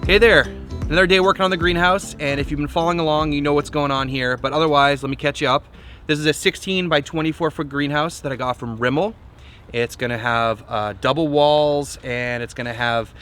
Hey there, another day working on the greenhouse, and if you've been following along, you know what's going on here, but otherwise, let me catch you up. This is a 16 by 24 foot greenhouse that I got from Rimol. It's gonna have double walls, and it's gonna have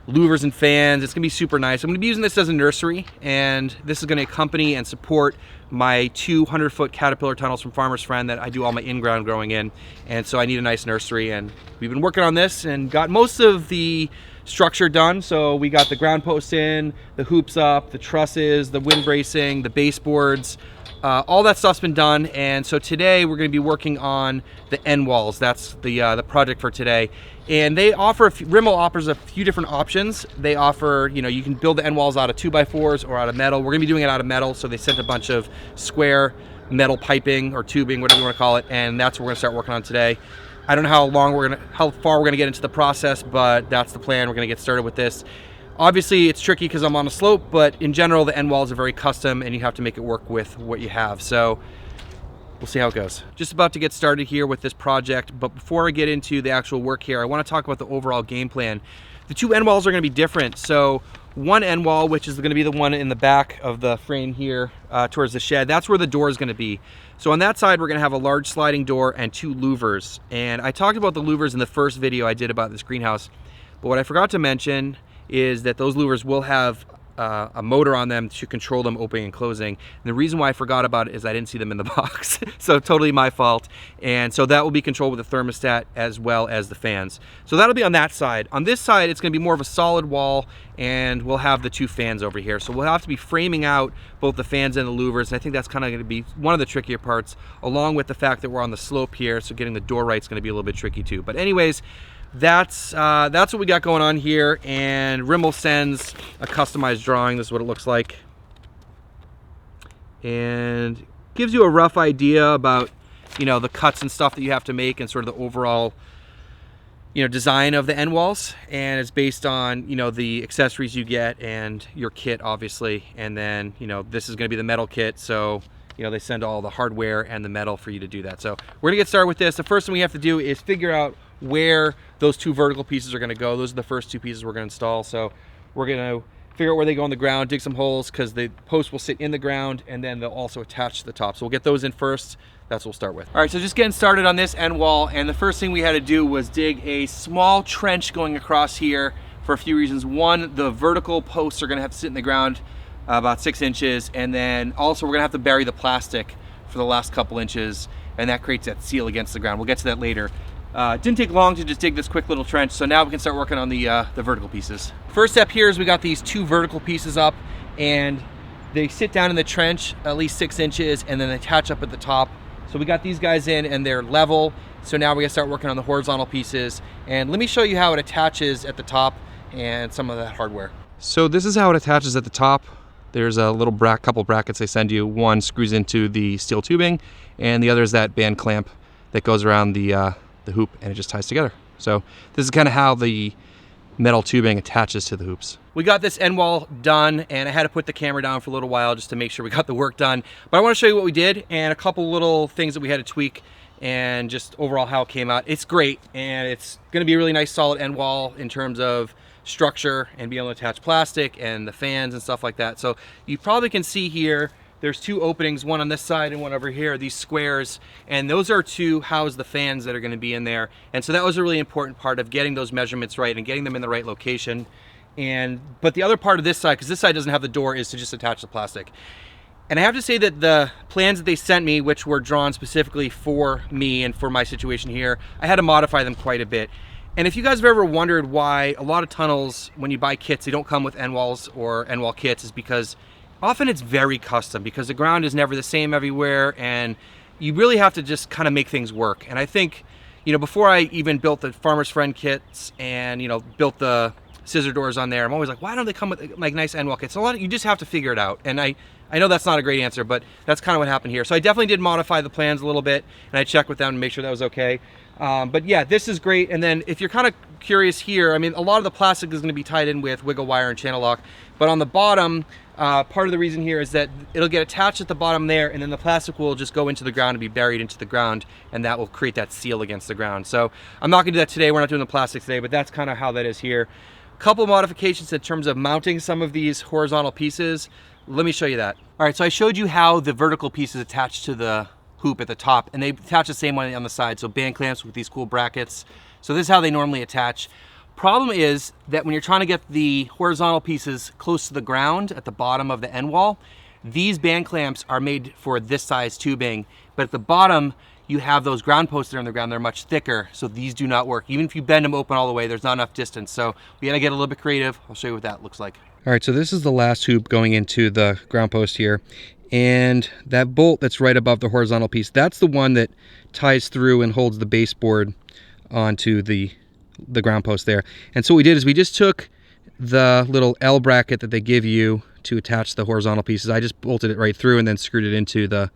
louvers and fans. It's gonna be super nice. I'm gonna be using this as a nursery, and this is gonna accompany and support my 200-foot caterpillar tunnels from Farmer's Friend that I do all my in-ground growing in. And so I need a nice nursery, and we've been working on this and got most of the structure done. So we got the ground posts in, the hoops up, the trusses, the wind bracing, the baseboards, all that stuff's been done. And so today we're going to be working on the Endwalls. That's the project for today. And they offer, Rimol offers a few different options. They offer, you can build the Endwalls out of 2x4s or out of metal. We're gonna be doing it out of metal. So they sent a bunch of square metal piping or tubing, whatever you want to call it. And that's what we're gonna start working on today. I don't know how far we're gonna get into the process, but that's the plan. We're gonna get started with this. Obviously it's tricky because I'm on a slope, but in general, the Endwalls are very custom and you have to make it work with what you have. So we'll see how it goes. Just about to get started here with this project, but before I get into the actual work here, I want to talk about the overall game plan. The two Endwalls are going to be different. So one Endwall, which is going to be the one in the back of the frame here towards the shed, that's where the door is going to be. So on that side, we're going to have a large sliding door and two louvers. And I talked about the louvers in the first video I did about this greenhouse, but what I forgot to mention is that those louvers will have a motor on them to control them opening and closing. And the reason why I forgot about it is I didn't see them in the box. So totally my fault. And so that will be controlled with the thermostat as well as the fans. So that'll be on that side. On this side, it's gonna be more of a solid wall, and we'll have the two fans over here. So we'll have to be framing out both the fans and the louvers. And I think that's kind of gonna be one of the trickier parts, along with the fact that we're on the slope here. So getting the door right is gonna be a little bit tricky too. But anyways, that's what we got going on here, and Rimol sends a customized drawing. This is what it looks like, and gives you a rough idea about the cuts and stuff that you have to make and sort of the overall design of the Endwalls. And it's based on the accessories you get and your kit, obviously. And then this is going to be the metal kit, so they send all the hardware and the metal for you to do that. So we're gonna get started with this. The first thing we have to do is figure out where those two vertical pieces are gonna go. Those are the first two pieces we're gonna install. So we're gonna figure out where they go in the ground, dig some holes, because the post will sit in the ground, and then they'll also attach to the top. So we'll get those in first. That's what we'll start with. All right, so just getting started on this end wall, and the first thing we had to do was dig a small trench going across here for a few reasons. One, the vertical posts are gonna have to sit in the ground about 6 inches, and then also we're gonna have to bury the plastic for the last couple inches, and that creates that seal against the ground. We'll get to that later. It didn't take long to just dig this quick little trench, so now we can start working on the vertical pieces. First step here is we got these two vertical pieces up, and they sit down in the trench at least 6 inches, and then they attach up at the top. So we got these guys in, and they're level. So now we're gonna start working on the horizontal pieces, and let me show you how it attaches at the top and some of that hardware. So this is how it attaches at the top. There's a little couple brackets they send you. One screws into the steel tubing, and the other is that band clamp that goes around the hoop, and it just ties together. So this is kind of how the metal tubing attaches to the hoops. We got this end wall done, and I had to put the camera down for a little while just to make sure we got the work done. But I want to show you what we did and a couple little things that we had to tweak, and just overall how it came out. It's great, and it's going to be a really nice solid end wall in terms of structure and being able to attach plastic and the fans and stuff like that. So you probably can see here there's two openings, one on this side and one over here, these squares, and those are to house the fans that are going to be in there. And so that was a really important part of getting those measurements right and getting them in the right location. But the other part of this side, because this side doesn't have the door, is to just attach the plastic. And I have to say that the plans that they sent me, which were drawn specifically for me and for my situation here, I had to modify them quite a bit. And if you guys have ever wondered why a lot of tunnels, when you buy kits, they don't come with Endwalls or Endwall kits, is because often it's very custom, because the ground is never the same everywhere, and you really have to just kind of make things work. And I think, before I even built the Farmer's Friend kits and, built the scissor doors on there, I'm always like, why don't they come with like nice Endwall kits? You just have to figure it out. And I know that's not a great answer, but that's kind of what happened here. So I definitely did modify the plans a little bit, and I checked with them to make sure that was okay. But yeah, this is great. And then if you're kind of curious here, I mean, a lot of the plastic is going to be tied in with wiggle wire and channel lock, but on the bottom, part of the reason here is that it'll get attached at the bottom there, and then the plastic will just go into the ground and be buried into the ground, and that will create that seal against the ground. So I'm not going to do that today. We're not doing the plastic today, but that's kind of how that is here. Couple of modifications in terms of mounting some of these horizontal pieces. Let me show you that. All right, so I showed you how the vertical piece is attached to the hoop at the top, and they attach the same way on the side. So band clamps with these cool brackets. So this is how they normally attach. Problem is that when you're trying to get the horizontal pieces close to the ground at the bottom of the end wall, these band clamps are made for this size tubing, but at the bottom, you have those ground posts that are in the ground, they're much thicker, so these do not work. Even if you bend them open all the way, there's not enough distance. So we gotta get a little bit creative. I'll show you what that looks like. All right, so this is the last hoop going into the ground post here. And that bolt that's right above the horizontal piece, that's the one that ties through and holds the baseboard onto the ground post there. And so what we did is we just took the little L bracket that they give you to attach the horizontal pieces. I just bolted it right through and then screwed it into the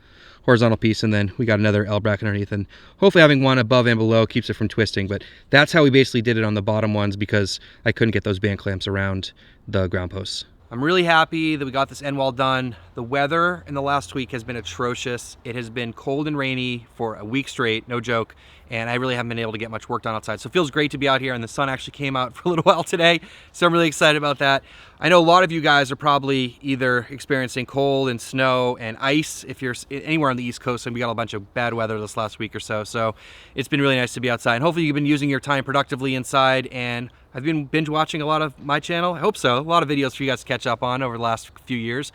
horizontal piece, and then we got another L bracket underneath, and hopefully having one above and below keeps it from twisting. But that's how we basically did it on the bottom ones, because I couldn't get those band clamps around the ground posts. I'm really happy that we got this end wall done. The weather in the last week has been atrocious. It has been cold and rainy for a week straight, no joke, and I really haven't been able to get much work done outside. So it feels great to be out here, and the sun actually came out for a little while today, so I'm really excited about that. I know a lot of you guys are probably either experiencing cold and snow and ice if you're anywhere on the East Coast, and we got a bunch of bad weather this last week or so. So it's been really nice to be outside. And hopefully you've been using your time productively inside, and I've been binge watching a lot of my channel. I hope so. A lot of videos for you guys to catch up on over the last few years.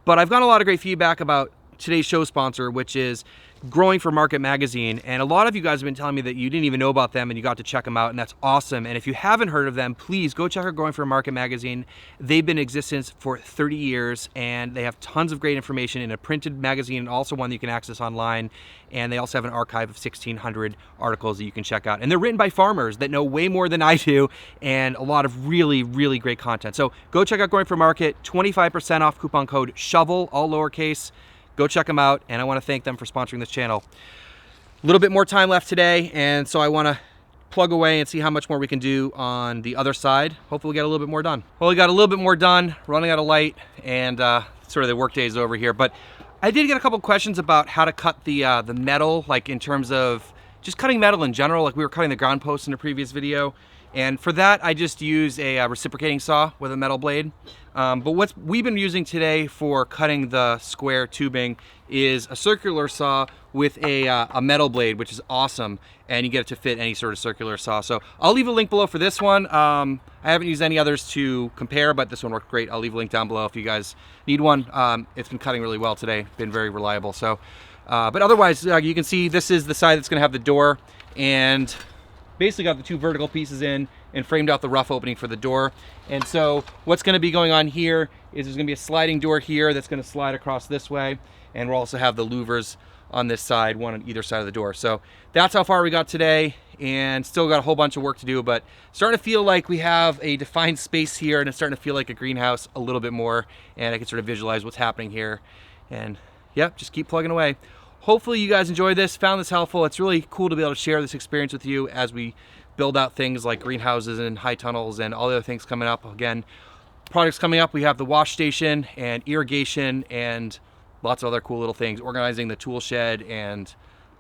But I've gotten a lot of great feedback about today's show sponsor, which is Growing for Market magazine. And a lot of you guys have been telling me that you didn't even know about them and you got to check them out, and that's awesome. And if you haven't heard of them, please go check out Growing for Market magazine. They've been in existence for 30 years, and they have tons of great information in a printed magazine, and also one that you can access online. And they also have an archive of 1,600 articles that you can check out. And they're written by farmers that know way more than I do, and a lot of really, really great content. So go check out Growing for Market, 25% off, coupon code SHOVEL, all lowercase. Go check them out, and I want to thank them for sponsoring this channel. A little bit more time left today, and so I want to plug away and see how much more we can do on the other side. Hopefully we'll get a little bit more done. Well, we got a little bit more done, running out of light, and sort of the work day is over here. But I did get a couple questions about how to cut the metal, like in terms of just cutting metal in general, like we were cutting the ground posts in a previous video. And for that, I just use a reciprocating saw with a metal blade. But what we've been using today for cutting the square tubing is a circular saw with a metal blade, which is awesome. And you get it to fit any sort of circular saw. So I'll leave a link below for this one. I haven't used any others to compare, but this one worked great. I'll leave a link down below if you guys need one. It's been cutting really well today, been very reliable. So, but otherwise, you can see this is the side that's gonna have the door, and basically got the two vertical pieces in and framed out the rough opening for the door. And so what's going to be going on here is there's going to be a sliding door here that's going to slide across this way, and we'll also have the louvers on this side, one on either side of the door. So that's how far we got today, and still got a whole bunch of work to do, but starting to feel like we have a defined space here, and it's starting to feel like a greenhouse a little bit more, and I can sort of visualize what's happening here. And yep, just keep plugging away. Hopefully you guys enjoyed this, found this helpful. It's really cool to be able to share this experience with you as we build out things like greenhouses and high tunnels and all the other things coming up. Again, projects coming up, we have the wash station and irrigation and lots of other cool little things, organizing the tool shed and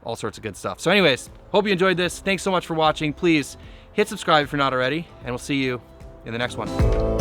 all sorts of good stuff. So anyways, hope you enjoyed this. Thanks so much for watching. Please hit subscribe if you're not already, and we'll see you in the next one.